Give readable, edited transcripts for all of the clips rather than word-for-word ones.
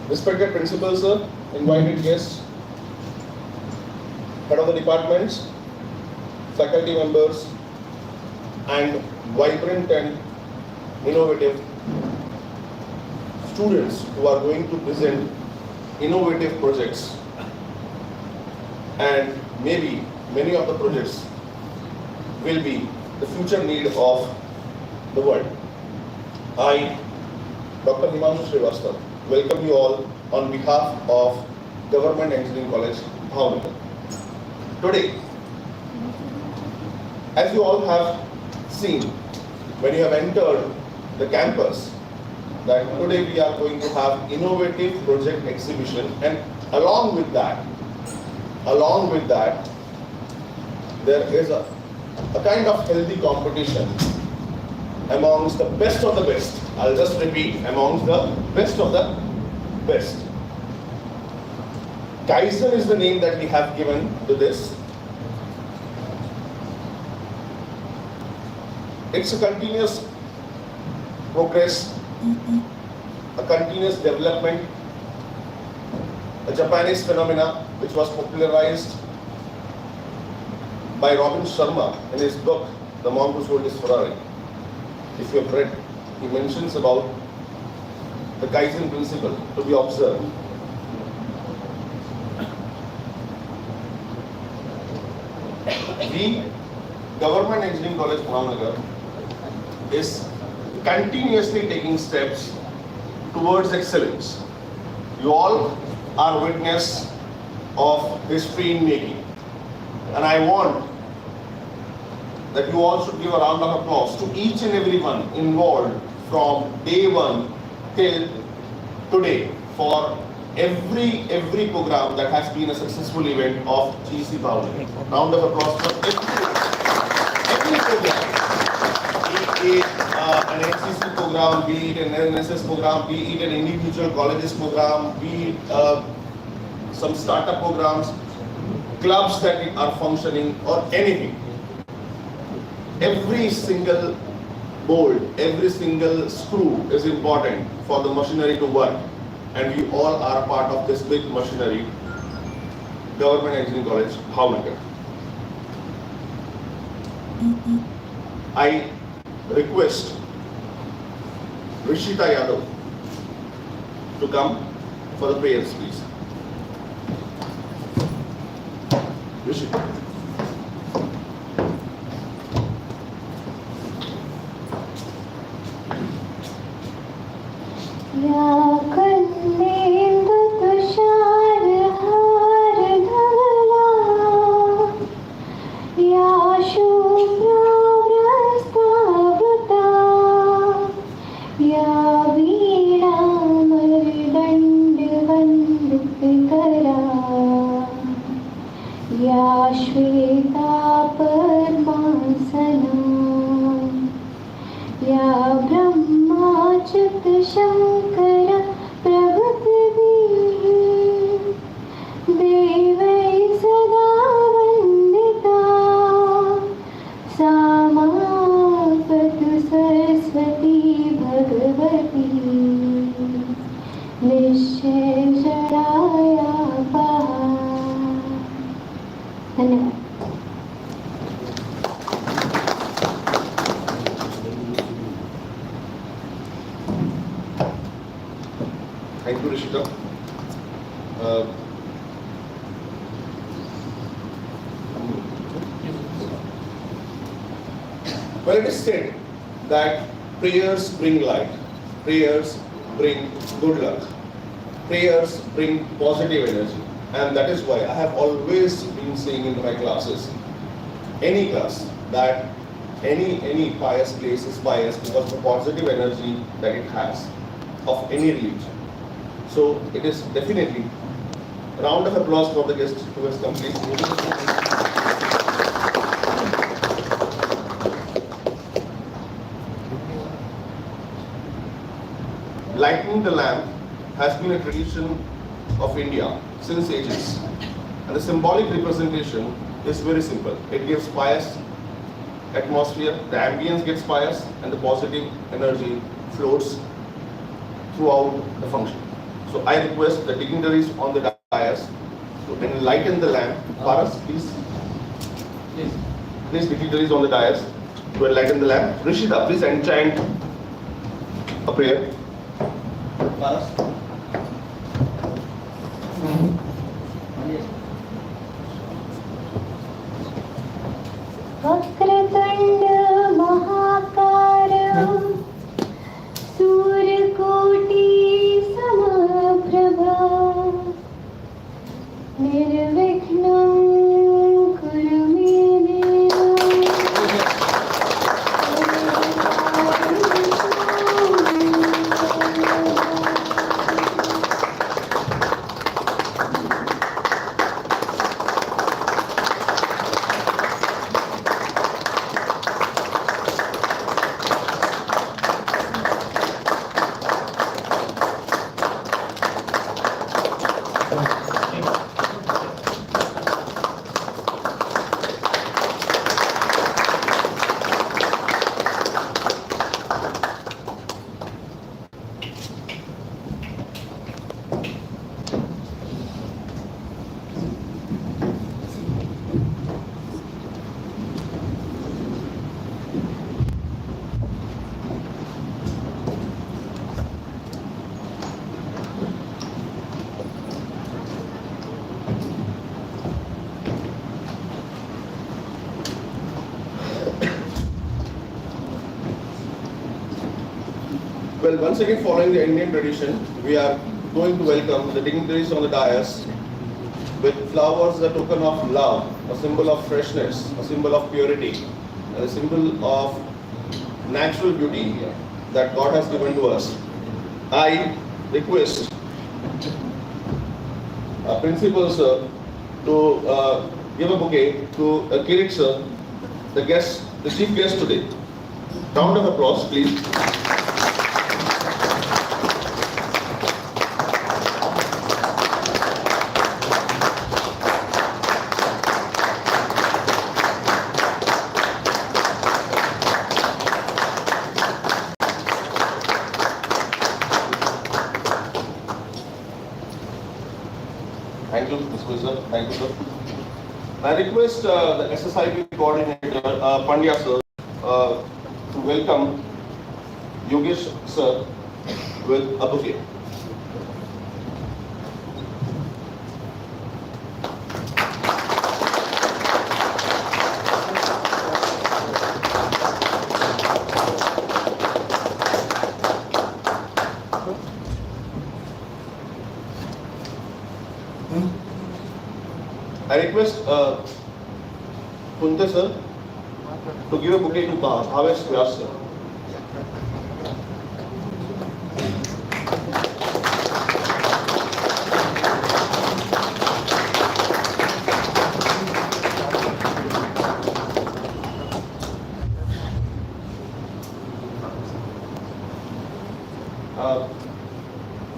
Respected principal sir, invited guests, head of the departments, faculty members, and vibrant and innovative students who are going to present innovative projects, and maybe many of the projects will be the future need of the world. I, Dr. Himanshu Srivastava, welcome you all on behalf of Government Engineering College, Bhavnagar. Today, as you all have seen when you have entered the campus, that today we are going to have innovative project exhibition, and along with that, there is a kind of healthy competition amongst the best of the best. I'll just repeat, amongst the best of the best. Kaizen is the name that we have given to this. It's a continuous progress, a continuous development, a Japanese phenomena which was popularized by Robin Sharma in his book, The Monk Who Sold His Ferrari. If you have read, he mentions about the Kaizen principle to be observed. We, Government Engineering College, Bhavnagar, is continuously taking steps towards excellence. You all are witness of history in making, and I want that you all should give a round of applause to each and everyone involved from day one till today for every program that has been a successful event of GEC Bhavnagar. Round of applause for every program. Be it an NCC program, be it an NSS program, be it an individual colleges program, be it some startup programs, clubs that are functioning, or anything. Every single bolt, every single screw is important for the machinery to work, and we all are part of this big machinery, Government Engineering College, Bhavnagar. I request Rishita Yadav to come for the prayers, please. Rishita. Thank you, Rishita. Well, it is said that prayers bring light, prayers bring good luck, prayers bring positive energy, and that is why I have always been saying in my classes, any class, that any pious place is pious because of the positive energy that it has of any religion. So it is definitely a round of applause for the guest who has come. Please. Lighting the lamp has been a tradition of India since ages, and the symbolic representation is very simple. It gives pious atmosphere, the ambience gets pious, and the positive energy floats throughout the function. So I request the dignitaries on the dais to enlighten the lamp. Paras, please. Please, dignitaries on the dais to enlighten the lamp. Rishita, please enchant a prayer. Paras. वक्रतुण्ड महाकार सूर्यकोटि समप्रभा निर्विघ्नं कुरु मे देव Well, once again, following the Indian tradition, we are going to welcome the dignitaries on the dais with flowers, a token of love, a symbol of freshness, a symbol of purity, and a symbol of natural beauty that God has given to us. I request Principal Sir to give a bouquet to Kirit Sir, the chief guest today. Round of applause, please. Thank you, Mr. Sir. Thank you, sir. I request the SSIP coordinator, Pandya sir, to welcome Yogesh sir with a bouquet. I request Kunte sir to give a bouquet to Bhavesh Vyas sir.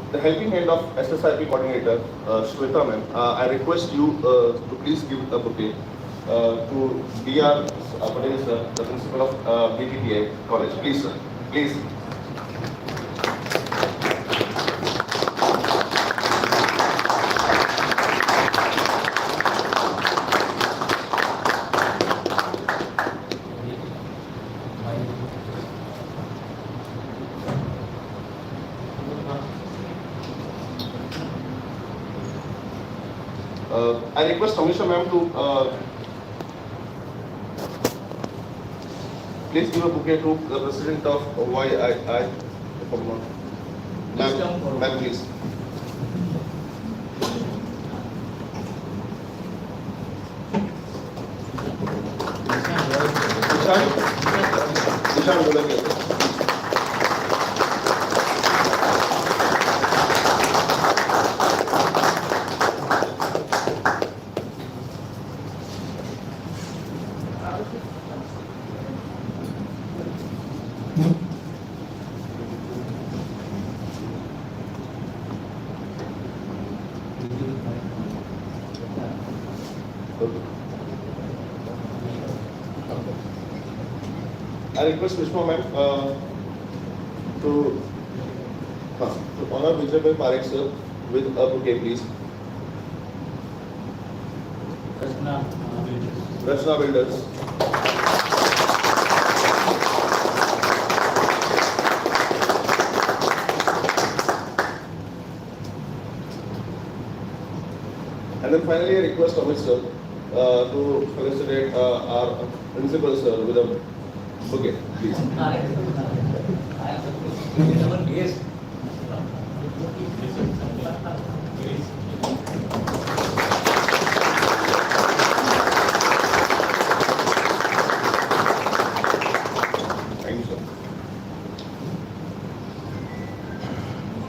The helping hand of SSIP coordinator, Shweta ma'am, I request you to please give a bouquet to D.R. Patel sir, the principal of BTTI college. Please sir, please. I request Amisha ma'am to please give a bouquet to the president of YII. Ma'am, please. Ishan बोलेंगे. I request Vishma ma'am to honor Vijay Parekh sir with a bouquet, please. Rachna Builders. And then finally, I request Amit sir to felicitate our principal sir with a bouquet, please. Thank you, sir.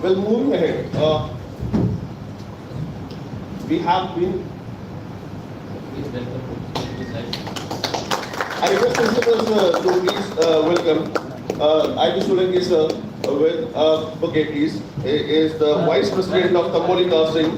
Well, moving ahead, we have been. I request principals to please welcome I.B. Solanki sir with a bouquet, please. He is the Vice President of Tamboli Casting.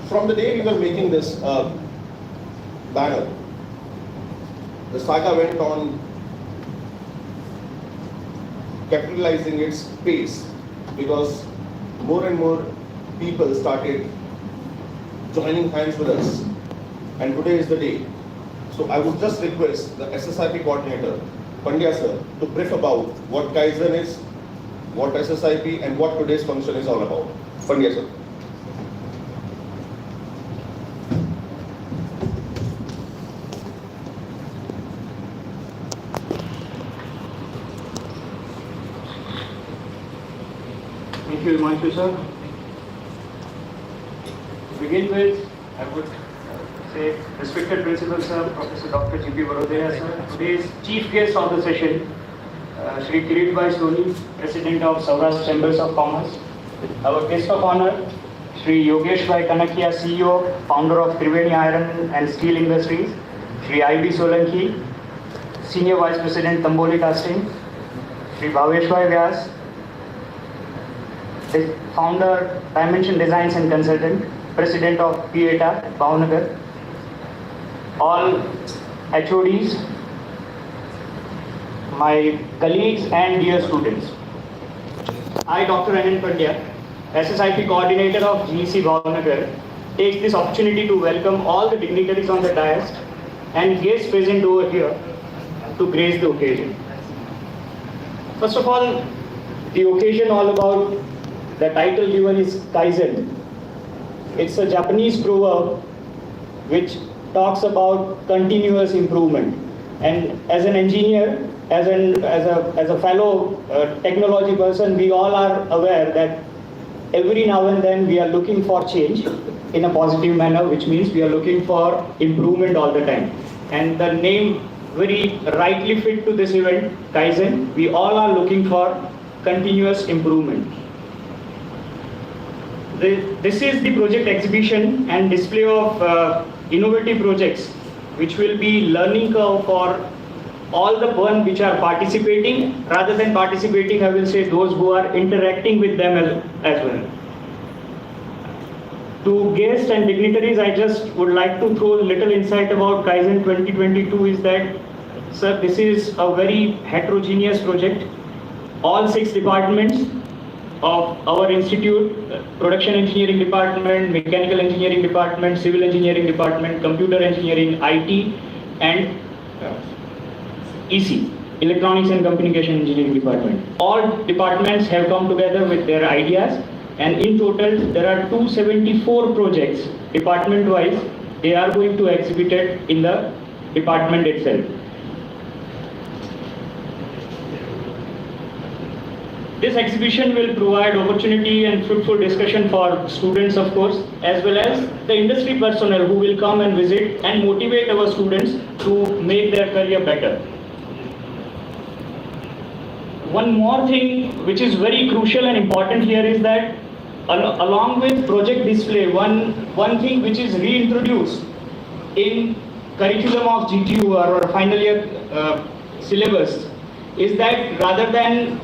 From the day we were making this banner, the saga went on capitalizing its pace because more and more people started joining hands with us, and today is the day. So I would just request the SSIP coordinator, Pandya sir, to brief about what Kaizen is, what SSIP, and what today's function is all about. Pandya sir. Thank you, Himanshu sir. To begin with, I would say respected principal sir, Professor Dr. G.P. Barodaya sir, today's chief guest of the session, Shri Kirit Bhai Soni, President of Saurashtra Chambers of Commerce. Our guest of honor, Shri Yogesh Bhai Kanakia, CEO, founder of Triveni Iron and Steel Industries. Shri I.B. Solanki, Senior Vice President, Tamboli Casting. Shri Bhavesh Bhai Vyas, founder, Dimension Designs and Consultant, President of PETA, Bhavnagar. All HODs, my colleagues and dear students. I, Dr. Anand Pandya, SSIP Coordinator of GEC Bhavnagar, takes this opportunity to welcome all the dignitaries on the dais and guests present over here to grace the occasion. First of all, the occasion all about, the title given is Kaizen. It's a Japanese proverb which talks about continuous improvement. And as an engineer, as a fellow technology person, we all are aware that every now and then we are looking for change in a positive manner, which means we are looking for improvement all the time. And the name very rightly fit to this event, Kaizen. We all are looking for continuous improvement. This is the project exhibition and display of innovative projects, which will be learning curve for all the one which are participating. Rather than participating, I will say those who are interacting with them as well. To guests and dignitaries, I just would like to throw a little insight about Kaizen 2022 is that, sir, this is a very heterogeneous project. All 6 departments of our institute, production engineering department, mechanical engineering department, civil engineering department, computer engineering, IT, and EC, electronics and communication engineering department. All departments have come together with their ideas, and in total there are 274 projects department wise. They are going to exhibit it in the department itself. This exhibition will provide opportunity and fruitful discussion for students, of course, as well as the industry personnel who will come and visit and motivate our students to make their career better. One more thing which is very crucial and important here is that along with project display, one thing which is reintroduced in curriculum of GTU or final year syllabus is that rather than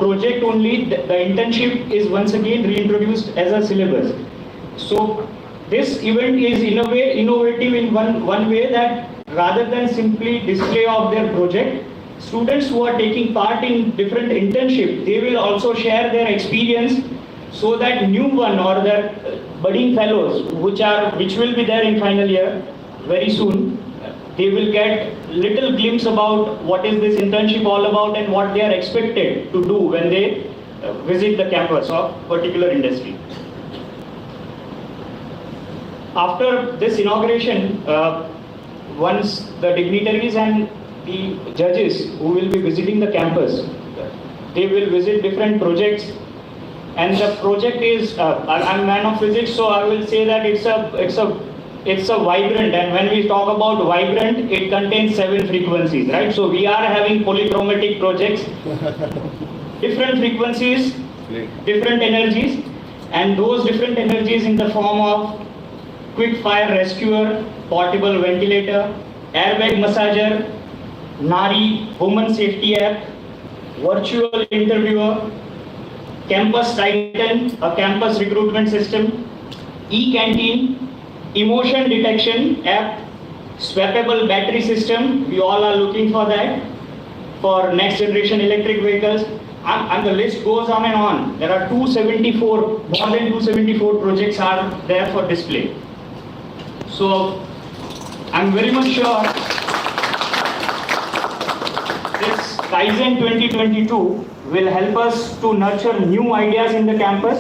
project only, the internship is once again reintroduced as a syllabus. So this event is in a way innovative in one way, that rather than simply display of their project, students who are taking part in different internship, they will also share their experience, so that new one or the budding fellows which will be there in final year very soon, they will get little glimpse about what is this internship all about and what they are expected to do when they visit the campus of particular industry. After this inauguration, once the dignitaries and the judges who will be visiting the campus, they will visit different projects, and the project is, I'm a man of physics, so I will say that it's a vibrant, and when we talk about vibrant, it contains 7 frequencies, right? So we are having polychromatic projects, different frequencies, different energies, and those different energies in the form of quick fire rescuer, portable ventilator, airbag massager, Nari woman safety app, virtual interviewer, campus titan, a campus recruitment system, e-canteen, emotion detection app, swappable battery system, we all are looking for that, for next generation electric vehicles, and the list goes on and on. There are 274, more than 274 projects are there for display. So I'm very much sure this Kaizen 2022 will help us to nurture new ideas in the campus.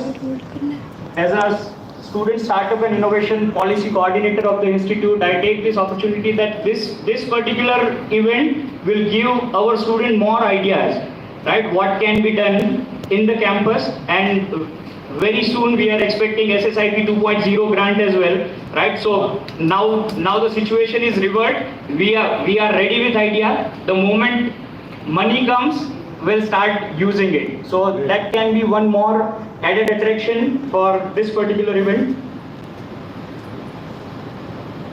As a student startup and innovation policy coordinator of the institute, I take this opportunity that this particular event will give our student more ideas, right? What can be done in the campus, and very soon we are expecting SSIP 2.0 grant as well, right? So now the situation is reversed. We are ready with idea. The moment money comes, we'll start using it. So that can be one more added attraction for this particular event.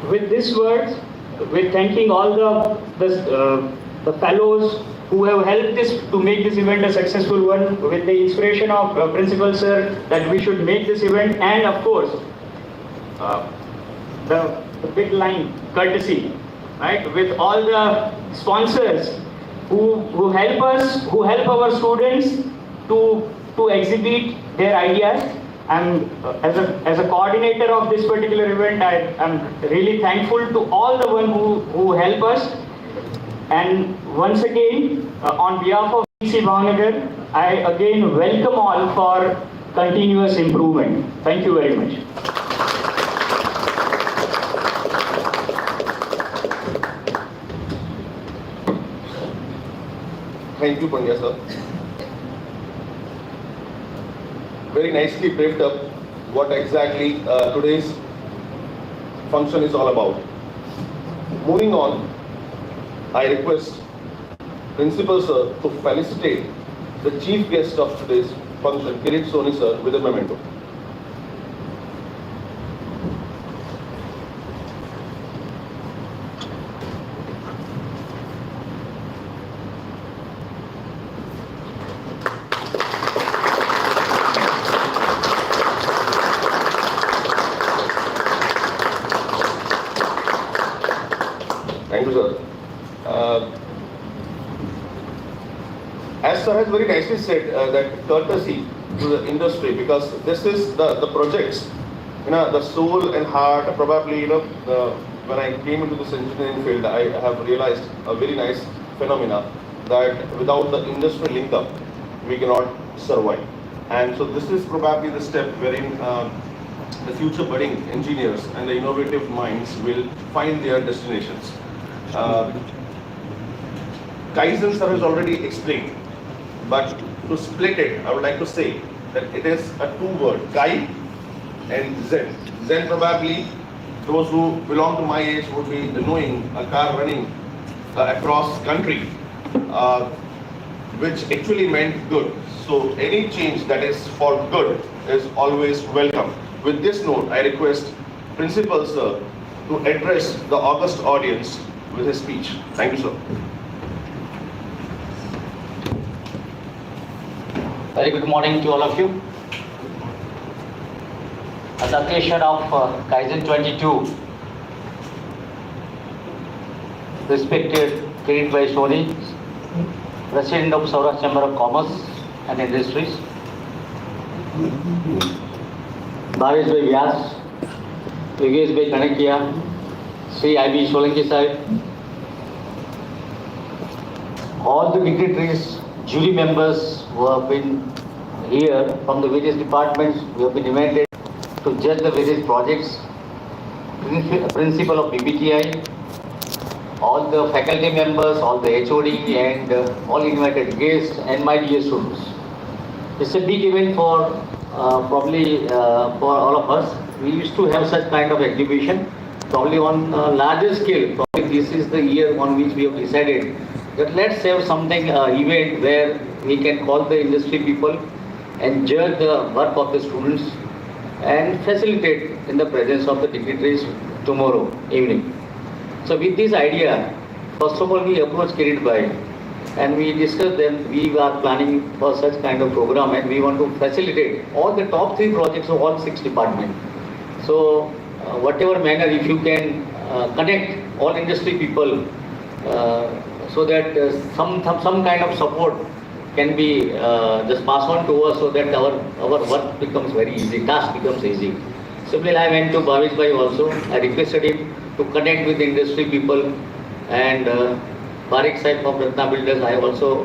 With these words, with thanking all the fellows who have helped this to make this event a successful one, with the inspiration of Principal Sir that we should make this event, and of course the big line courtesy, right, with all the sponsors who help us, who help our students to exhibit their ideas. And as a coordinator of this particular event, I'm really thankful to all the one who help us. And once again, on behalf of GEC Bhavnagar, I again welcome all for continuous improvement. Thank you very much. Thank you, Pandya sir. Very nicely briefed up what exactly today's function is all about. Moving on, I request Principal Sir to felicitate the chief guest of today's function, Kirit Soni sir, with a memento. Thank you, sir. As sir has very nicely said, that courtesy to the industry, because this is the projects, the soul and heart. Probably, when I came into this engineering field, I have realized a very nice phenomena that without the industry link up, we cannot survive. And so this is probably the step wherein the future budding engineers and the innovative minds will find their destinations. Kaizen sir has already explained, but to split it, I would like to say that it is a two-word, Kai and Zen. Zen, probably those who belong to my age would be knowing a car running across country, which actually meant good. So any change that is for good is always welcome. With this note, I request Principal Sir to address the august audience with his speech. Thank you, sir. Very good morning to all of you. On the occasion of Kaizen 22, respected Kirit Bhai Soni, President of Saurashtra Chamber of Commerce and Industries, Bhavesh Bhai Vyas, Yogesh Bhai Kanakia, Sri I.B. Solanki Sahib, all the dignitaries, jury members who have been here from the various departments, we have been invited to judge the various projects, principal of BBTI, all the faculty members, all the HOD and all invited guests and my dear students. It's a big event for probably for all of us. We used to have such kind of exhibition, probably on a larger scale. Probably this is the year on which we have decided that let's have something event where we can call the industry people and judge the work of the students and facilitate in the presence of the dignitaries tomorrow evening. So with this idea, first of all we approached Kirit Bhai and we discussed that we are planning for such kind of program and we want to facilitate all the top 3 projects of all 6 departments. So whatever manner, if you can connect all industry people so that some kind of support can be just passed on to us so that our work becomes very easy, task becomes easy. Similarly, I went to Bhavesh Bhai also. I requested him to connect with the industry people and Barik Sahib from Ratna Builders, I also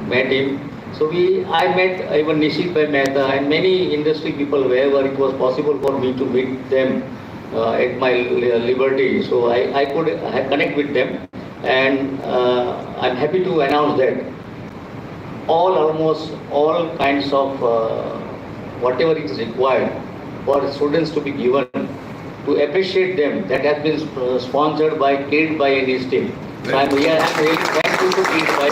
met him. So I met even Nishit Bhai Mehta and many industry people wherever it was possible for me to meet them at my liberty. So I could connect with them and I'm happy to announce that almost all kinds of whatever is required for students to be given to appreciate them, that has been sponsored by Kirit Bhai and his team. So I'm really thankful to Kirit Bhai.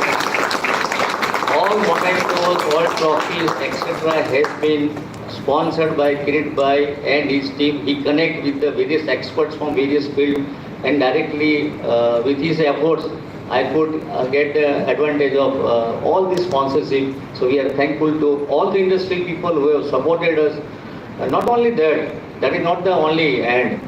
All mementos, all trophies, etc. has been sponsored by Kirit Bhai and his team. He connects with the various experts from various fields and directly with his efforts I could get the advantage of all this sponsorship. So we are thankful to all the industry people who have supported us. Not only that is not the only end.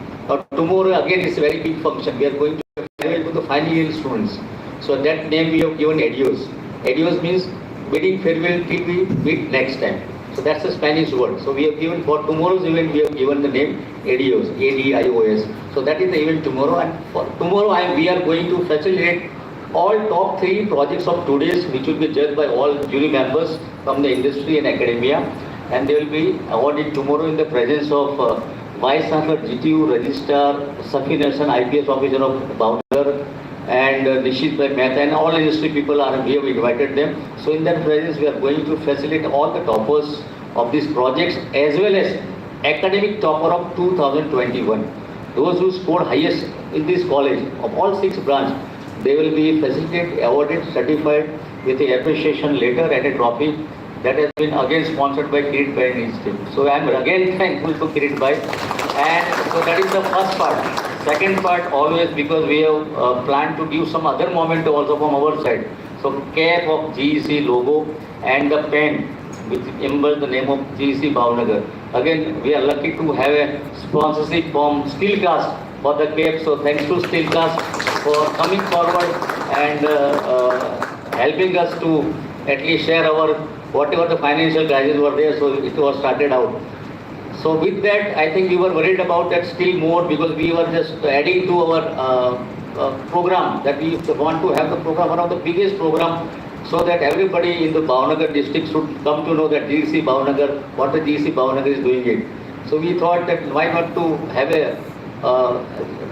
Tomorrow again is a very big function. We are going to farewell to the final year students. So that name we have given Adios. Adios means bidding farewell till we meet next time. So that's a Spanish word. So we have given for tomorrow's event, we have given the name Adios, A-D-I-O-S. So that is the event tomorrow. And for tomorrow we are going to facilitate all top 3 projects of today's, which will be judged by all jury members from the industry and academia. And they will be awarded tomorrow in the presence of Vice Chancellor GTU, Registrar, Safi Nelson, IPS Officer of Bhavnagar, and Nishit Bhai Mehta, and all industry people we have invited them. So in that presence, we are going to facilitate all the toppers of these projects as well as academic topper of 2021. Those who scored highest in this college of all 6 branches, they will be facilitated, awarded, certified with a appreciation letter and a trophy that has been again sponsored by Kirit Bhai and his team. So I am again thankful to Kirit Bhai. And so that is the first part. Second part, always because we have planned to give some other memento also from our side. So cap of GEC logo and the pen which embellishes the name of GEC Bhavnagar. Again, we are lucky to have a sponsorship from Steelcast for the cap. So thanks to Steelcast for coming forward and helping us to at least share our whatever the financial crisis were there. So it was started out. So with that, I think we were worried about that still more because we were just adding to our program that we want to have the program, one of the biggest program, so that everybody in the Bhavnagar district should come to know that GEC Bhavnagar, what the GEC Bhavnagar is doing it. So we thought that why not to have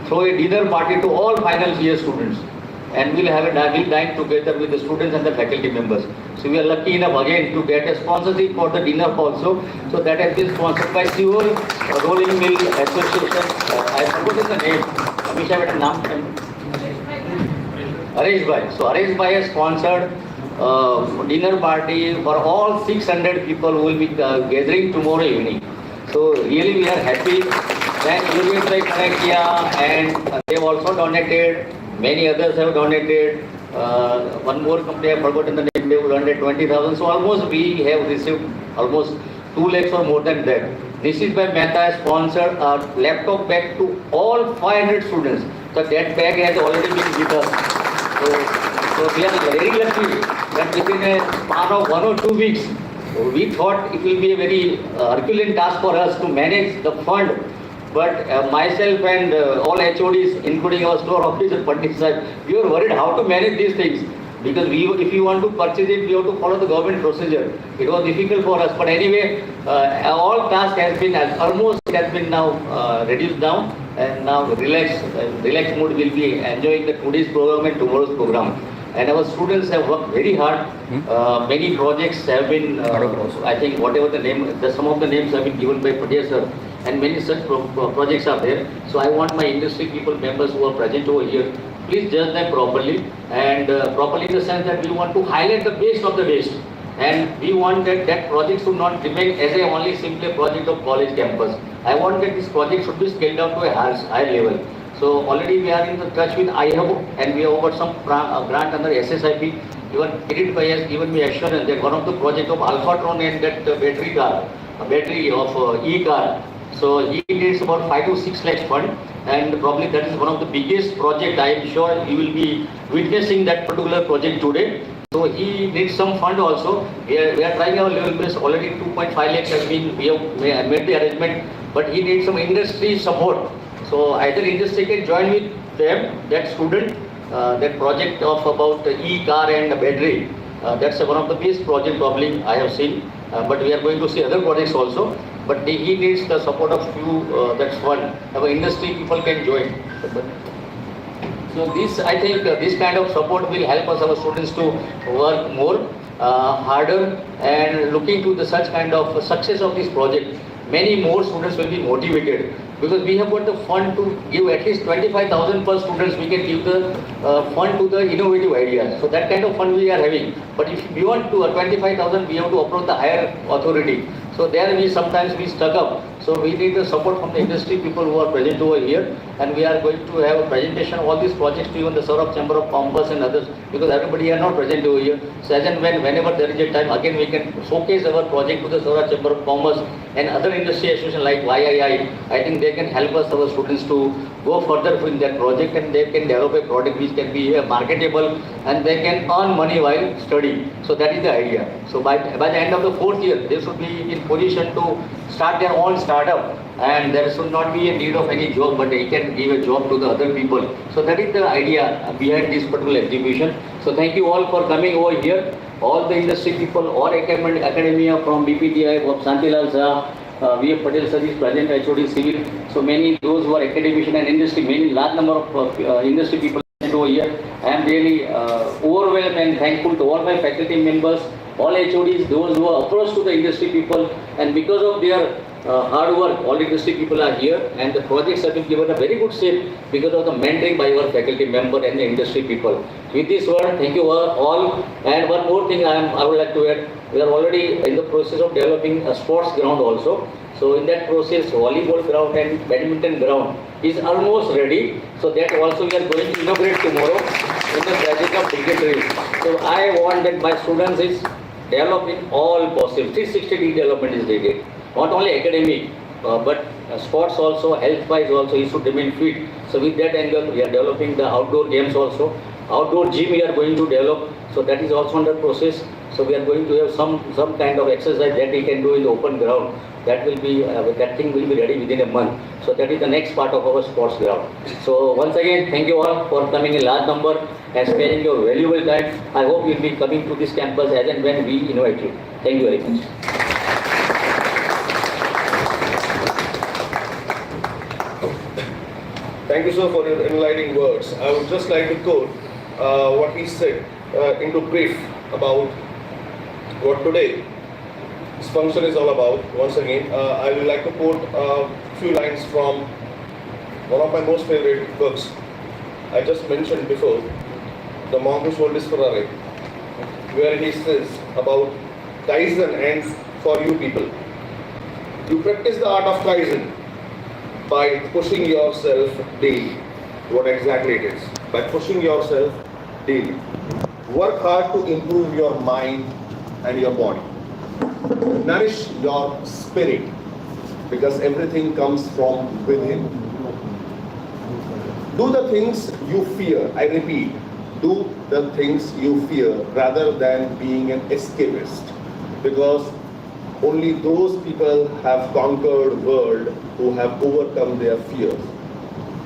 throw a dinner party to all final year students, and we'll dine together with the students and the faculty members. So we are lucky enough again to get a sponsorship for the dinner also. So that has been sponsored by Seoul Rolling Mill Association. I forgot the name. Amisha, what name? Aresh Bhai. So Aresh Bhai has sponsored dinner party for all 600 people who will be gathering tomorrow evening. So really we are happy. Then Yogesh Bhai Kanakia, and they have also donated. Many others have donated. One more company, I have forgotten the name, they would earn 20,000. So almost we have received almost 2 lakhs or more than that. This is by Mehta has sponsored a laptop bag to all 500 students. So that bag has already been with us. So we are very lucky that within a span of 1 or 2 weeks, we thought it will be a very Herculean task for us to manage the fund. But myself and all HODs, including our store officer, Pandit sir, we were worried how to manage these things. Because if you want to purchase it, we have to follow the government procedure. It was difficult for us. But anyway, all task has been almost now reduced down, and now relaxed mood will be enjoying the today's program and tomorrow's program. And our students have worked very hard. Many projects have been, I think, whatever the name, some of the names have been given by Pandya sir, and many such projects are there. So I want my industry people, members who are present over here, please judge them properly, and properly in the sense that we want to highlight the best of the best, and we want that project should not remain as a only simply project of college campus. I want that this project should be scaled down to a higher level. So already we are in the touch with IHO, and we have got some grant under SSIP. Even Kirit Bhai has given me assurance that one of the project of Alphatron and that battery of e-car. So he needs about 5 to 6 lakhs fund, and probably that is one of the biggest project. I am sure you will be witnessing that particular project today. So he needs some fund also. We are trying our level best. Already 2.5 lakhs has been, we have made the arrangement, but he needs some industry support. So either industry can join with them, that student, that project of about e-car and battery. That's one of the best project probably I have seen. But we are going to see other projects also. But he needs the support of few, that's one. Our industry people can join. So this, I think, this kind of support will help us, our students, to work more, harder, and looking to the such kind of success of this project. Many more students will be motivated, because we have got the fund to give at least 25,000 per students. We can give the fund to the innovative ideas. So that kind of fund we are having. But if beyond to 25,000, we have to approach the higher authority. So there we sometimes stuck up. So we need the support from the industry people who are present over here, and we are going to have a presentation of all these projects to even the Saurabh Chamber of Commerce and others, because everybody are not present over here. So as and whenever there is a time, again we can showcase our project to the Saurabh Chamber of Commerce and other industry associations like YII. I think they can help us, our students, to go further in that project, and they can develop a product which can be marketable, and they can earn money while studying. So that is the idea. So by the end of the 4th year, they should be in position to start their own startup, and there should not be a need of any job, but they can give a job to the other people. So that is the idea behind this particular exhibition. So thank you all for coming over here. All the industry people, all academia from BPTI, from Santilal Shah, V.F. Patel sir is present, HOD Civil. So many, those who are academician and industry, many large number of industry people over here. I am really overwhelmed and thankful to all my faculty members, all HODs, those who are approached to the industry people, and because of their hard work, all industry people are here, and the projects have been given a very good shape because of the mentoring by our faculty member and the industry people. With this word, thank you all. And one more thing I would like to add, we are already in the process of developing a sports ground also. So in that process, volleyball ground and badminton ground is almost ready. So that also we are going to inaugurate tomorrow in the graduate of dignitaries. So I want that my students is developing all possible. 360 development is needed. Not only academic, but sports also, health-wise also, you should remain fit. So with that angle, we are developing the outdoor games also. Outdoor gym we are going to develop. So that is also under process. So we are going to have some kind of exercise that we can do in the open ground. That will be, that thing will be ready within a month. So that is the next part of our sports ground. So once again, thank you all for coming in large number and sparing your valuable time. I hope you will be coming to this campus as and when we invite you. Thank you very much. Thank you, sir, for your enlightening words. I would just like to quote what he said into brief about what today this function is all about. Once again, I would like to quote a few lines from one of my most favorite books. I just mentioned before, The Monk Who Sold His Ferrari, where he says about Kaizen and for you people. You practice the art of Kaizen by pushing yourself daily. What exactly it is? By pushing yourself daily. Work hard to improve your mind and your body. Nourish your spirit, because everything comes from within. Do the things you fear. I repeat, do the things you fear rather than being an escapist, because only those people have conquered world who have overcome their fears.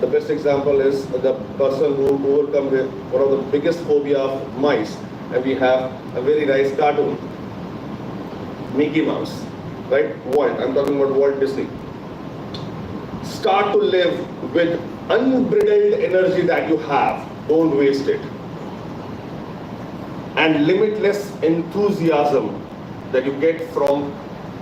The best example is the person who overcome one of the biggest phobia of mice, and we have a very nice cartoon, Mickey Mouse, right? Walt. I'm talking about Walt Disney. Start to live with unbridled energy that you have. Don't waste it. And limitless enthusiasm that you get from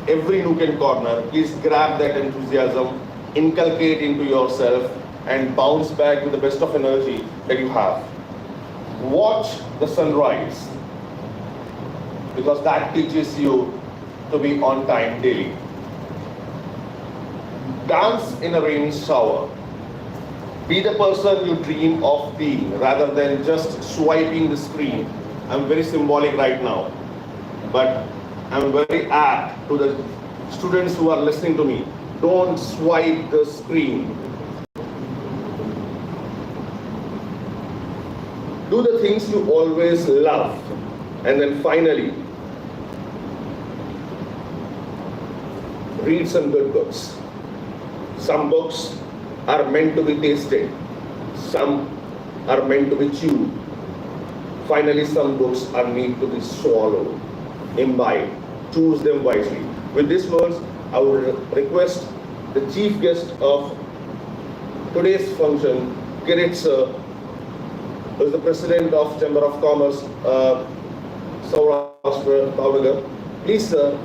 every nook and corner. Please grab that enthusiasm, inculcate into yourself, and bounce back with the best of energy that you have. Watch the sunrise, because that teaches you to be on time daily. Dance in a rain shower. Be the person you dream of being rather than just swiping the screen. I'm very symbolic right now, but I'm very apt to the students who are listening to me. Don't swipe the screen. Do the things you always love. And then finally, read some good books. Some books are meant to be tasted. Some are meant to be chewed. Finally, some books are meant to be swallowed, imbibed. Choose them wisely. With these words, I would request the chief guest of today's function, Kirit sir, who is the president of Chamber of Commerce, Saurashtra, Bhavnagar. Please, sir,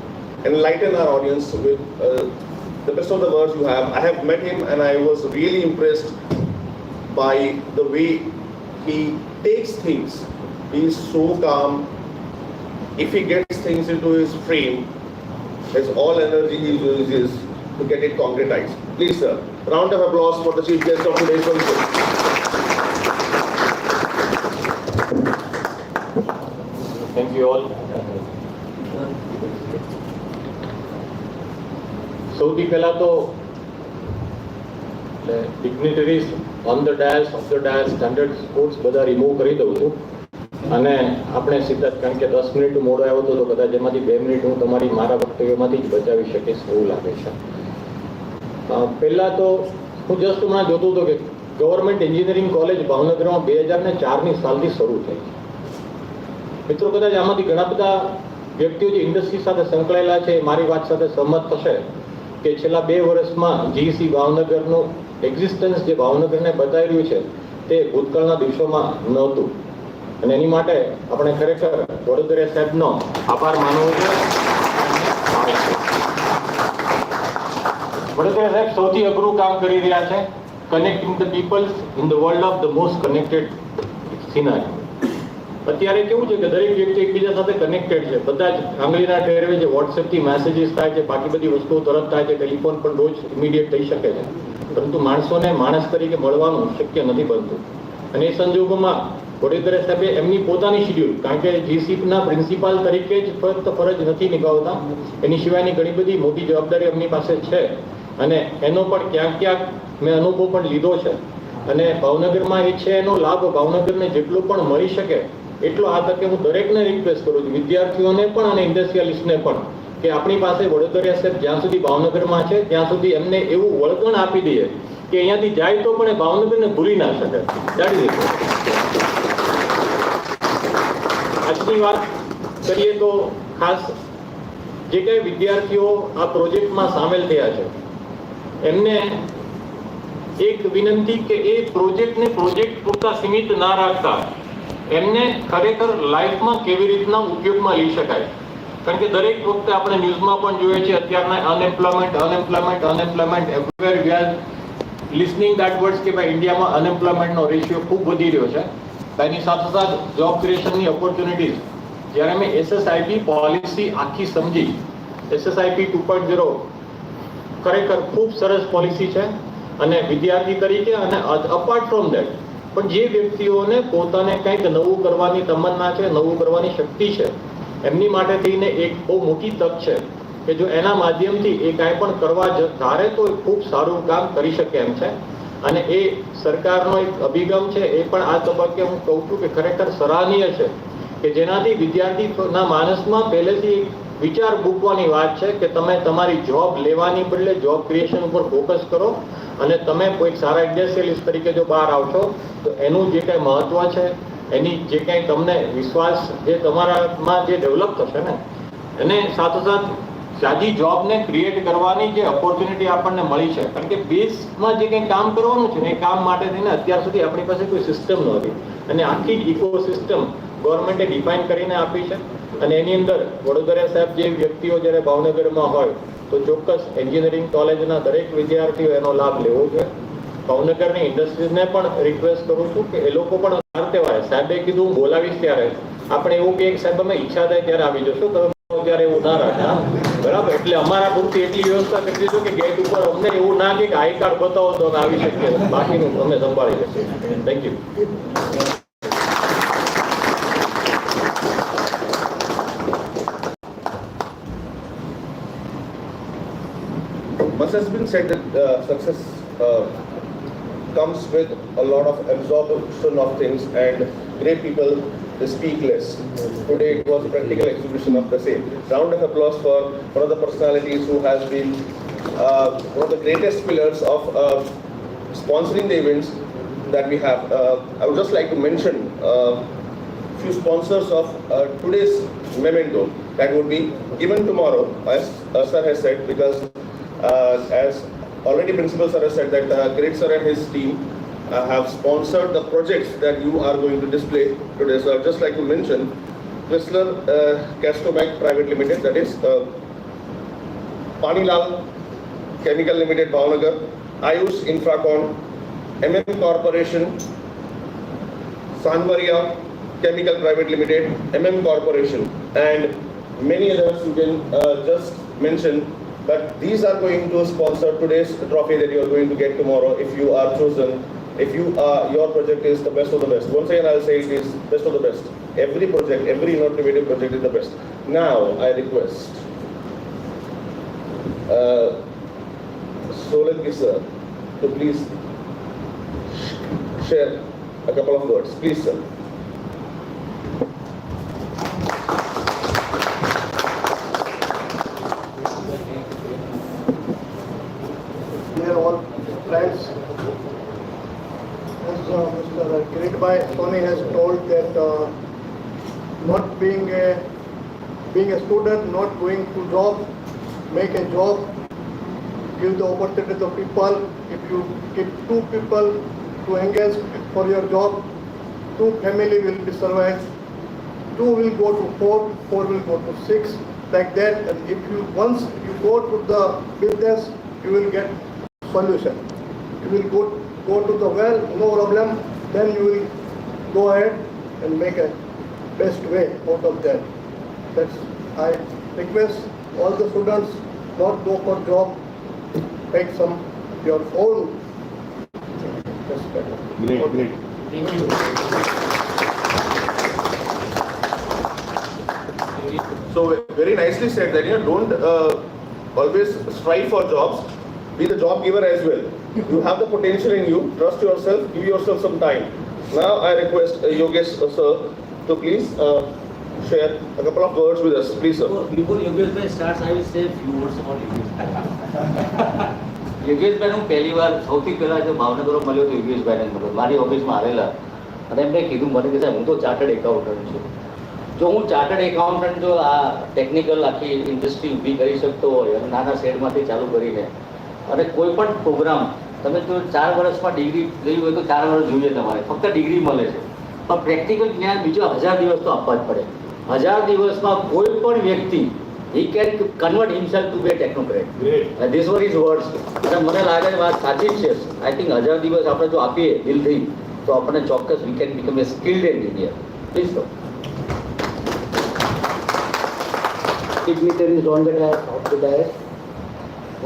enlighten our audience with the best of the words you have. I have met him and I was really impressed by the way he takes things. He is so calm. If he gets things into his frame, there's all energy he uses to get it concretized. Please, sir, round of applause for the chief guest of today's function. Thank you all. સૌથી પહેલા તો dignitaries on the dais, of the dais, standard sports બધા remove કરી દઉં છું અને આપણે સીધા, કારણ કે 10 મિનિટ મોડો આવ્યો હતો તો કદાચ એમાંથી 2 મિનિટ હું તમારી મારા વક્તવ્યમાંથી જ બચાવી શકીશ એવું લાગે છે. પહેલાં તો હું જસ્ટ હમણાં જોતો હતો કે ગવર્મેન્ટ એન્જિનિયરિંગ કોલેજ ભાવનગરમાં 2004ની સાલથી શરૂ થઈ છે. મિત્રો, કદાચ આમાંથી ઘણા બધા વ્યક્તિઓ જે ઇન્ડસ્ટ્રી સાથે સંકળાયેલા છે મારી વાત સાથે સહમત થશે કે છેલ્લા 2 વર્ષમાં જીઈસી ભાવનગરનું એક્ઝિસ્ટન્સ જે ભાવનગરને બતાવી રહ્યું છે તે ભૂતકાળના દિવસોમાં નહોતું, અને એની માટે આપણે ખરેખર વડોદરા સાહેબનો આભાર માનવો જોઈએ. વડોદરા સાહેબ સૌથી અઘરું કામ કરી રહ્યા છે, connecting the peoples in the world of the most connected scenario. અત્યારે કેવું છે કે દરેક વ્યક્તિ એકબીજા સાથે કનેક્ટેડ છે, બધા જ આંગળીના ટેરવે જે વોટ્સએપથી મેસેજીસ થાય છે, બાકી બધી વસ્તુઓ તરત થાય છે, ટેલિફોન પણ રોજ ઇમિડિયેટ થઈ શકે છે, પરંતુ માણસોને માણસ તરીકે મળવાનું શક્ય નથી બનતું. અને એ સંજોગોમાં વડોદરા સાહેબે એમની પોતાની શિડ્યુલ, કારણ કે જીસીપના પ્રિન્સિપાલ તરીકે જ ફક્ત ફરજ નથી નિભાવતા, એની સિવાયની ઘણી બધી મોટી જવાબદારી એમની પાસે છે, અને એનો પણ ક્યાંક ક્યાંક મેં અનુભવ પણ લીધો છે. અને ભાવનગરમાં એ છે એનો લાભ ભાવનગરને જેટલો પણ મળી શકે એટલો આ તકે હું દરેકને રિક્વેસ્ટ કરું છું, વિદ્યાર્થીઓને પણ અને ઇન્ડસ્ટ્રીયલિસ્ટને પણ, કે આપણી પાસે વડોદરા સાહેબ જ્યાં સુધી ભાવનગરમાં છે ત્યાં સુધી એમને એવું વળગણ આપી દઈએ કે અહીંયાથી જાય તો પણ એ ભાવનગરને ભૂલી ના શકે. આજની વાત કરીએ તો ખાસ જે કંઈ વિદ્યાર્થીઓ આ પ્રોજેક્ટમાં સામેલ થયા છે એમને એક વિનંતી કે એ પ્રોજેક્ટને પ્રોજેક્ટ પૂરતા સીમિત ના રાખતા એમને ખરેખર લાઈફમાં કેવી રીતના ઉપયોગમાં લઈ શકાય. કારણ કે દરેક વખતે આપણે ન્યૂઝમાં પણ જોઈએ છીએ અત્યારના unemployment everywhere we are listening that words કે ભાઈ ઇન્ડિયામાં અનએમ્પ્લોયમેન્ટનો રેશિયો ખૂબ વધી રહ્યો છે. એની સાથે સાથે જોબ ક્રિએશનની ઓપોર્ચ્યુનિટીઝ, જ્યારે મેં એસએસઆઈપી પોલિસી આખી સમજી, એસએસઆઈપી 2.0 ખરેખર ખૂબ સરસ પોલિસી છે, અને વિદ્યાર્થી તરીકે અને અપાર્ટ ફ્રોમ ધેટ પણ જે વ્યક્તિઓને પોતાને કંઈક નવું કરવાની તમન્ના છે, નવું કરવાની શક્તિ છે, એમની માટે થઈને એક બહુ મોટી તક છે કે જો એના માધ્યમથી એ કાંઈ પણ કરવા ધારે તો એ ખૂબ સારું કામ કરી શકે એમ છે. અને એ સરકારનો એક અભિગમ છે, એ પણ આ તબક્કે હું કહું છું કે ખરેખર સરાહનીય છે કે જેનાથી વિદ્યાર્થીના માનસમાં પહેલેથી એક વિચાર મૂકવાની વાત છે કે તમે તમારી જોબ લેવાની બદલે જોબ ક્રિએશન ઉપર ફોકસ કરો અને તમે કોઈ સારા ઇન્ડસ્ટ્રીયલિસ્ટ તરીકે જો બહાર આવશો તો એનું જે કંઈ મહત્વ છે, એની જે કંઈ તમને વિશ્વાસ જે તમારામાં જે ડેવલપ થશે ને, એને સાથોસાથ સાદી જોબને ક્રિએટ કરવાની જે ઓપોર્ચ્યુનિટી આપણને મળી છે. કારણ કે બેઝમાં જે કંઈ કામ કરવાનું છે ને એ કામ માટે થઈને અત્યાર સુધી આપણી પાસે કોઈ સિસ્ટમ નહોતી અને આખી જ ઇકોસિસ્ટમ ગવર્મેન્ટે ડિફાઇન કરીને આપી છે. અને એની અંદર વડોદરા સાહેબ જે વ્યક્તિઓ જ્યારે ભાવનગરમાં હોય તો ચોક્કસ એન્જિનિયરિંગ કોલેજના દરેક વિદ્યાર્થીઓ એનો લાભ લેવો જોઈએ. ભાવનગરની ઇન્ડસ્ટ્રીઝને પણ રિક્વેસ્ટ કરું છું કે એ લોકો પણ કહેવાય સાહેબે કીધું હું બોલાવીશ ત્યારે આપણે એવું કે સાહેબ અમે ઈચ્છા થાય ત્યારે આવી જશો, ત્યારે એવું ના રાખે. બરાબર, એટલે અમારા પૂરતી એટલી વ્યવસ્થા કરી દીધું કે ગેટ ઉપર અમને એવું ના કે આઈ કાર્ડ બતાવો તો અમે આવી શકીએ, બાકીનું અમે સંભાળી શકીએ. Thank you. Much has been said that success comes with a lot of absorption of things, and great people they speak less. Today it was a practical exhibition of the same. Round of applause for one of the personalities who has been one of the greatest pillars of sponsoring the events that we have. I would just like to mention few sponsors of today's memento that would be given tomorrow, as sir has said, because as already principal sir has said that great sir and his team have sponsored the projects that you are going to display today. So I'd just like to mention Chrysler Castomag Private Limited, that is Panilal Chemical Limited Bhavnagar, Ayush Infracon, MM Corporation, Sanvaria Chemical Private Limited, MM Corporation, and many others you can just mention. But these are going to sponsor today's trophy that you are going to get tomorrow if you are chosen. If you your project is the best of the best. Once again, I'll say it is best of the best. Every project, every innovative project is the best. Now, I request Solanki sir to please share a couple of words. Please, sir. Dear all friends, as Mr. Kiritbhai Soni has told that not being a student, not going to job, make a job, give the opportunity to people. If you get 2 people to engage for your job, 2 family will be survived, 2 will go to 4, 4 will go to 6, like that. And if you once you go to the business, you will get solution. You will go to the well, no problem. Then you will go ahead and make a best way out of that. That's I request all the students not go for job, take some your own. That's better. Great. Thank you. So very nicely said that don't always strive for jobs. Be the job giver as well. You have the potential in you. Trust yourself. Give yourself some time. Now I request Yogesh sir to please share a couple of words with us. Please, sir. Before Yogesh bhai starts, I will say a few words about Yogesh bhai. યોગેશભાઈ હું પહેલી વાર સૌથી પહેલા જો ભાવનગરમાં મળ્યો તો યોગેશભાઈને મળ્યો મારી ઓફિસમાં આવેલા અને એમને કીધું મને કે સાહેબ હું તો ચાર્ટર્ડ એકાઉન્ટન્ટ છું, જો હું ચાર્ટર્ડ એકાઉન્ટન્ટ જો આ ટેકનિકલ આખી ઇન્ડસ્ટ્રી ઊભી કરી શકતો હોય અને નાના શેરમાંથી ચાલુ કરીને અને કોઈ પણ પ્રોગ્રામ તમે જો 4 વર્ષમાં ડિગ્રી લેવી હોય તો 4 વર્ષ જોઈએ તમારે, ફક્ત ડિગ્રી મળે છે પણ પ્રેક્ટિકલ જ્ઞાન બીજો 1000 દિવસ તો આપવા જ પડે. 1000 દિવસમાં કોઈ પણ વ્યક્તિ he can convert himself to be a technocrat. These were his words. અને મને લાગે છે વાત સાચી જ છે. I think 1000 દિવસ આપણે જો આપીએ દિલથી તો આપણે ચોક્કસ we can become a skilled engineer. Please sir. Dignitaries on the dais,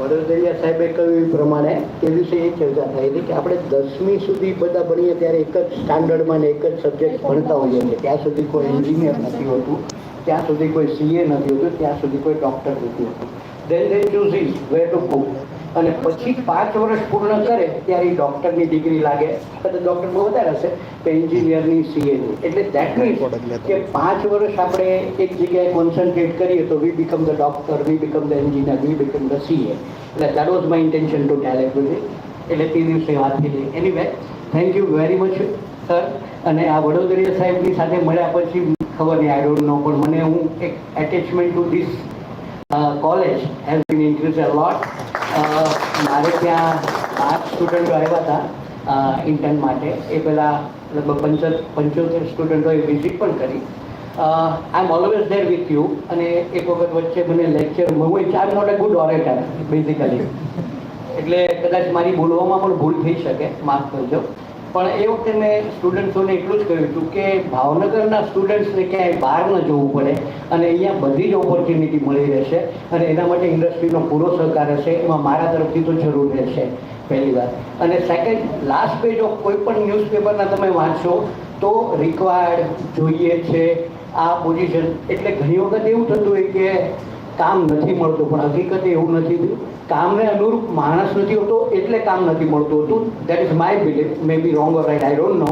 Vadodariya સાહેબે કહ્યું એ પ્રમાણે એ વિશે એ ચર્ચા થઈ હતી કે આપણે 10મી સુધી બધા ભણીએ ત્યારે એક જ સ્ટાન્ડર્ડમાં ને એક જ સબ્જેક્ટ ભણતા હોઈએ છીએ. ત્યાં સુધી કોઈ એન્જિનિયર નથી હોતું, ત્યાં સુધી કોઈ સીએ નથી હોતું, ત્યાં સુધી કોઈ ડૉક્ટર નથી હોતું. Then they chooses where to go. અને પછી 5 વર્ષ પૂર્ણ કરે ત્યારે એ ડૉક્ટરની ડિગ્રી લાગે, કદાચ ડૉક્ટરમાં વધારે હશે તો એન્જિનિયરની સીએની. એટલે દેટ મીન્સ કે 5 વર્ષ આપણે એક જગ્યાએ કોન્સન્ટ્રેટ કરીએ તો we become the doctor, we become the engineer, we become the CA. એટલે that was my intention to tell everything. એટલે તે દિવસે વાત કરી. Anyway thank you very much sir. અને આ વડોદરિયા સાહેબની સાથે મળ્યા પછી ખબર નહીં, આઈ ડોન્ટ નો, પણ મને હું એક attachment to this college has been increase a lot. મારે ત્યાં 8 સ્ટુડન્ટો આવ્યા હતા ઇન્ટર્ન માટે. એ પહેલાં લગભગ 75 સ્ટુડન્ટોએ વિઝિટ પણ કરી. I am always there with you. અને એક વખત વચ્ચે મને લેક્ચર, હું I not a good orator basically, એટલે કદાચ મારી બોલવામાં પણ ભૂલ થઈ શકે, માફ કરજો. પણ એ વખતે મેં સ્ટુડન્ટ્સોને એટલું જ કહ્યું હતું કે ભાવનગરના સ્ટુડન્ટ્સને ક્યાંય બહાર ન જવું પડે અને અહીંયા બધી જ ઓપોર્ચ્યુનિટી મળી રહેશે અને એના માટે ઇન્ડસ્ટ્રીનો પૂરો સહકાર હશે. એમાં મારા તરફથી તો જરૂર રહેશે, પહેલી વાત. અને સેકન્ડ, લાસ્ટ પેજ ઓફ કોઈ પણ ન્યૂઝપેપરના તમે વાંચશો તો રિક્વાયર્ડ જોઈએ છે આ પોઝિશન. એટલે ઘણી વખત એવું થતું હોય કે કામ નથી મળતું, પણ હકીકતે એવું નથી થયું. કામને અનુરૂપ માણસ નથી હોતો એટલે કામ નથી મળતું હતું. That is my belief, may be wrong or right, I don't know.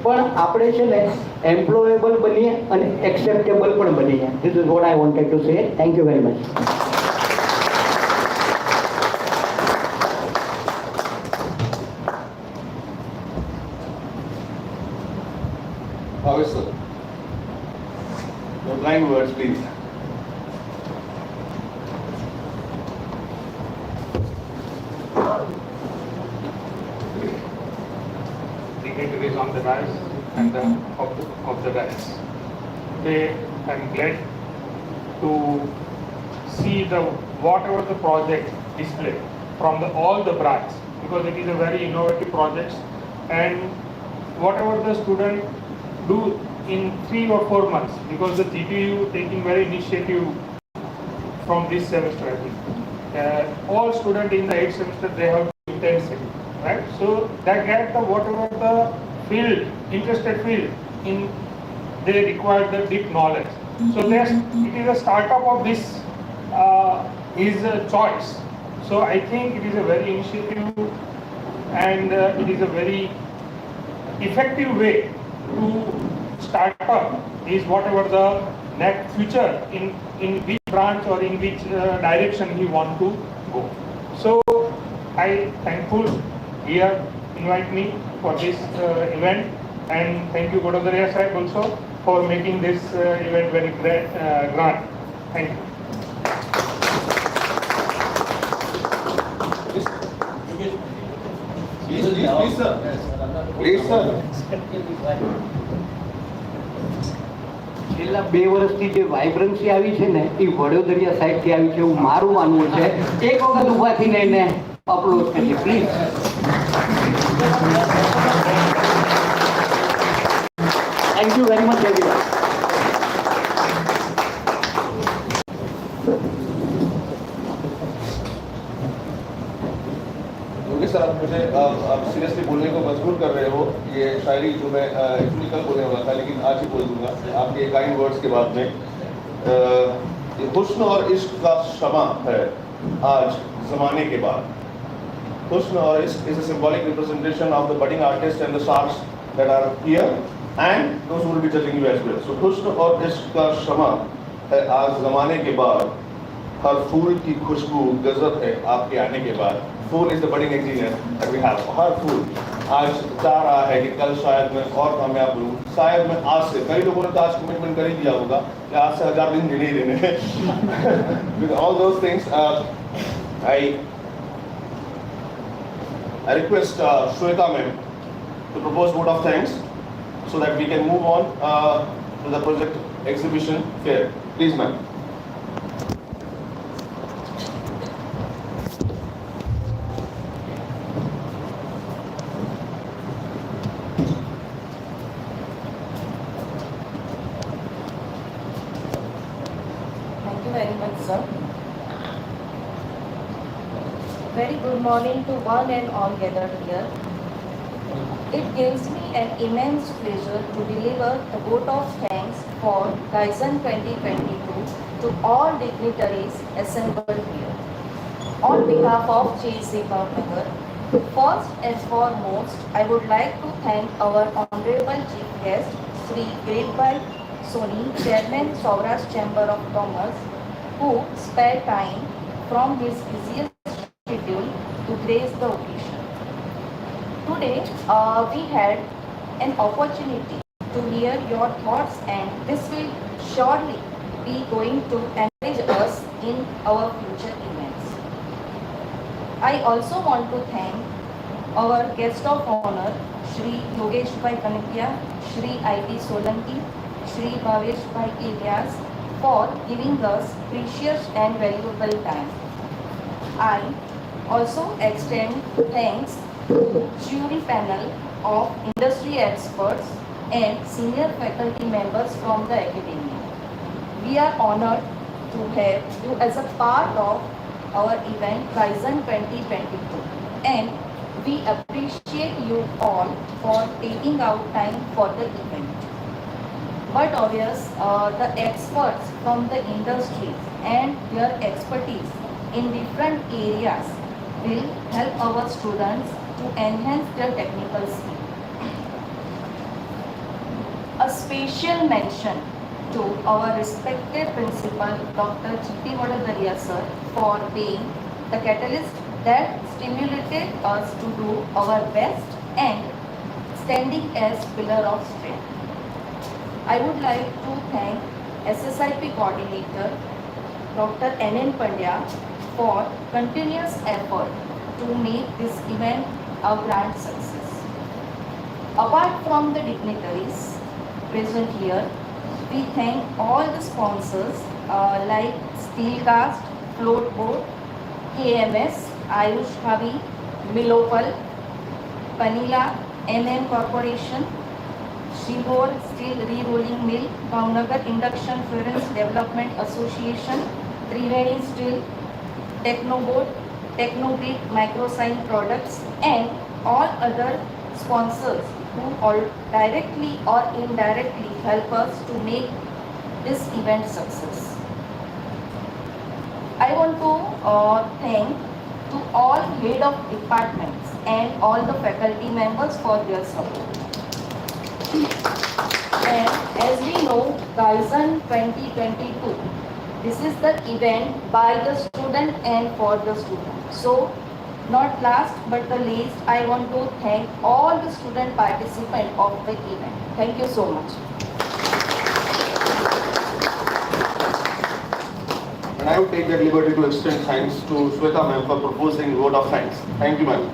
પણ આપણે છે ને એમ્પ્લોયેબલ બનીએ અને એક્સેપ્ટેબલ પણ બનીએ. This is what I wanted to say. Thank you very much. Bhavesh sir, your kind words, please. Dignitaries on the dais and of the dais. Today, I'm glad to see the whatever the project display from all the branches, because it is a very innovative project, and whatever the student do in 3 or 4 months, because the GPU taking very initiative from this semester, I think. All students in the 8th semester, they have intensity, right? So they get the whatever the field, interested field, in they require the deep knowledge. So there's, it is a startup of this is a choice. So I think it is a very initiative and it is a very effective way to start up is whatever the next future in which branch or in which direction we want to go. So I thankful here invite me for this event, and thank you Vadodara Sahib also for making this event very grand. Thank you. Please sir. Please sir. છેલ્લા 2 વર્ષથી જે વાઇબ્રન્સી આવી છે ને એ વડોદરિયા સાઈડથી આવી છે એવું મારું માનવું છે. એક વખત ઊભા થઈને એને અપલોડ કરીએ please. Thank you very much everyone. Sir, आप मुझे आप सीरियसली बोलने को मजबूर कर रहे हो. ये शायरी जो मैं एक्चुअली कल बोलने वाला था, लेकिन आज ही बोल दूंगा आपके काइंड वर्ड्स के बाद में. ये हुस्न और इश्क का शमा है आज जमाने के बाद. हुस्न और इश्क is a symbolic representation of the budding artists and the stars that are here and those who will be judging you as well. So हुस्न और इश्क का शमा है आज जमाने के बाद. हर फूल की खुशबू गजब है आपके आने के बाद. Phool is the budding engineer that we have. हर फूल आज चाह रहा है कि कल शायद मैं और कामयाब बनूं. शायद मैं आज से, कई लोगों ने तो आज कमिटमेंट कर ही दिया होगा कि आज से 1000 दिन देने ही देने हैं. With all those things, I request Shweta ma'am to propose vote of thanks so that we can move on to the project exhibition fair. Please ma'am. Thank you very much, sir. very good morning to one and all gathered here. It gives me an immense pleasure to deliver the vote of thanks for Kaizen 2022 to all dignitaries assembled here. On behalf of GEC Bhavnagar, first and foremost, I would like to thank our Honorable Chief Guest, Sri Kiritbhai Soni, Chairman Saurashtra Chamber of Commerce, who spared time from his busiest schedule to grace the occasion. Today, we had an opportunity to hear your thoughts, and this will surely be going to encourage us in our future events. I also want to thank our guest of honor, Shri Yogesh Bhai Kanakia, Shri I.T. Solanki, Shri Bhavesh Bhai Ilyas for giving us precious and valuable time. I also extend thanks to jury panel of industry experts and senior faculty members from the academia. We are honored to have you as a part of our event Kaizen 2022, and we appreciate you all for taking out time for the event. But obvious, the experts from the industry and their expertise in different areas will help our students to enhance their technical skill. A special mention to our respected principal, Dr. G.P. Vadadaria sir, for being the catalyst that stimulated us to do our best and standing as pillar of strength. I would like to thank SSIP coordinator, Dr. N.N. Pandya, for continuous effort to make this event a grand success. Apart from the dignitaries present here, we thank all the sponsors like Steelcast, Floatboat, KMS, Ayush Bhavi, Milopal, Panila, MM Corporation, Shibor Steel Re-Rolling Mill, Bhavnagar Induction Furnace Development Association, Triveni Steel, Technoboat, Technogrid Microsign Products, and all other sponsors who all directly or indirectly help us to make this event success. I want to thank to all head of departments and all the faculty members for their support. And as we know, Kaizen 2022, this is the event by the student and for the student. So, not last but the least, I want to thank all the student participants of the event. Thank you so much. And I would take that liberty to extend thanks to Shweta ma'am for proposing vote of thanks. Thank you, ma'am.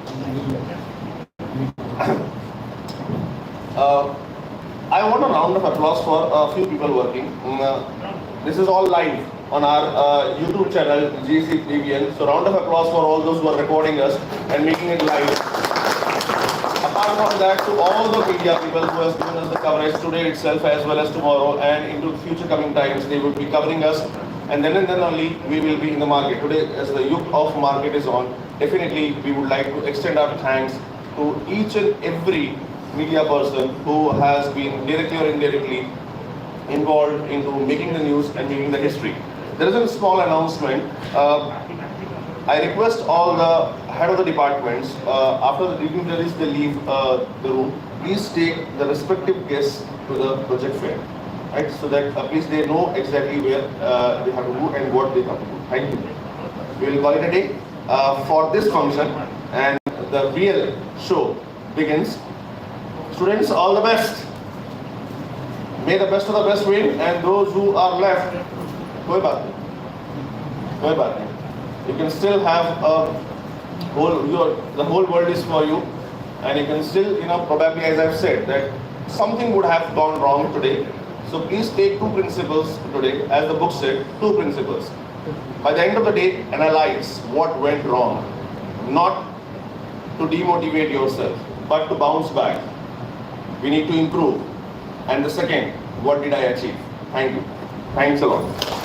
I want a round of applause for a few people working. This is all live on our YouTube channel, GEC TVN. So round of applause for all those who are recording us and making it live. Apart from that, to all the media people who have given us the coverage today itself as well as tomorrow and into future coming times, they will be covering us. And then only we will be in the market. Today, as the youth of market is on, definitely we would like to extend our thanks to each and every media person who has been directly or indirectly involved into making the news and making the history. There is a small announcement. I request all the head of the departments, after the dignitaries they leave the room, please take the respective guests to the project fair. Right, so that please they know exactly where they have to do and what they have to do. Thank you. We will call it a day for this function, and the real show begins. Students, all the best. May the best of the best win, and those who are left, koi baat nahi. Koi baat nahi. You can still have a the whole world is for you, and you can still, probably as I've said, that something would have gone wrong today. So please take two principles today, as the book said, two principles. By the end of the day, analyze what went wrong. Not to demotivate yourself, but to bounce back. We need to improve. And the second, what did I achieve? Thank you. Thanks a lot.